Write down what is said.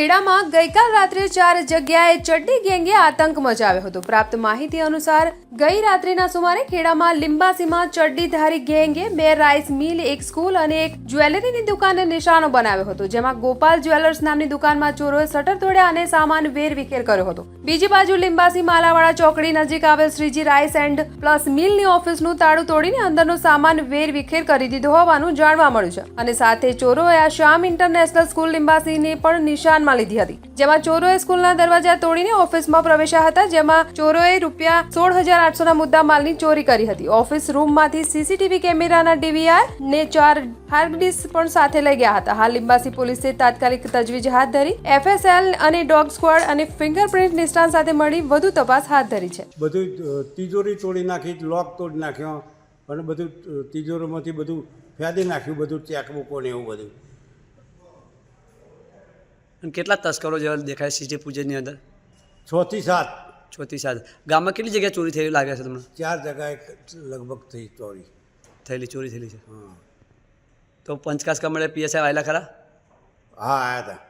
ખેડામાં ગઈકાલ રાત્રે 4 જગ્યાએ ચડ્ડી ગેંગે આતંક મચાવ્યો હતો। પ્રાપ્ત માહિતી અનુસાર ગઈ રાત્રિના સુમારે ખેડામાં લિંબાસીમાં ચડ્ડીધારી ગેંગે 2 રાઈસ મિલ, 1 સ્કૂલ અને 1 જ્વેલરીની દુકાનને નિશાનો બનાવ્યો હતો, જેમાં ગોપાલ જ્વેલર્સ નામની દુકાનમાં ચોરોએ શટર તોડ્યા અને સામાન વેરવિખેર કર્યો હતો। બીજી બાજુ લિંબાસી માલાવાડા ચોકડી નજીક આવેલ શ્રીજી રાઈસ એન્ડ પ્લસ મિલની ઓફિસનું તાળું તોડીને અંદરનો સામાન વેરવિખેર કરી દીધો હોવાનું જાણવા મળ્યું છે અને સાથે ચોરોએ આ શ્યામ ઇન્ટરનેશનલ સ્કૂલ લિંબાસીને પણ નિશાનમાં લીધી હતી, જેમાં ચોરોએ સ્કૂલના દરવાજા તોડીને ઓફિસમાં પ્રવેશ્યા હતા, જેમાં ચોરોએ રૂપિયા 16,800ના મુદ્દા માલની ચોરી કરી હતી। ઓફિસ રૂમમાંથી સીસીટીવી કેમેરાના ડીવીઆર ને 4 હાર્ડ ડિસ્ક પણ સાથે લઈ ગયા હતા। હાલ લિંબાસી પોલીસે તાત્કાલિક તજવીજ હાથ ધરી એફએસએલ અને ડોગ સ્ક્વોડ અને ફિંગરપ્રિન્ટ નિષ્ણાત સાથે મળી વધુ તપાસ હાથ ધરી છે। બધું તિજોરી તોડી નાખી, લોક તોડી નાખ્યો અને બધું તિજોરીમાંથી બધું ફેંદી નાખ્યું, બધું ચેકબુકો ને એવું બધું। અને કેટલા તસ્કરો જેવા દેખાય સીસીટીવી ફૂટેજની અંદર? 6 થી 7 6 થી 7 ગામમાં કેટલી જગ્યાએ ચોરી થયેલી લાગે છે તમને? 4 જગ્યાએ લગભગ થઈ ચોરી થયેલી છે। હા, તો પંચકાસ કમળે પીએસઆઈ આવેલા ખરા? હા, આવ્યા હતા।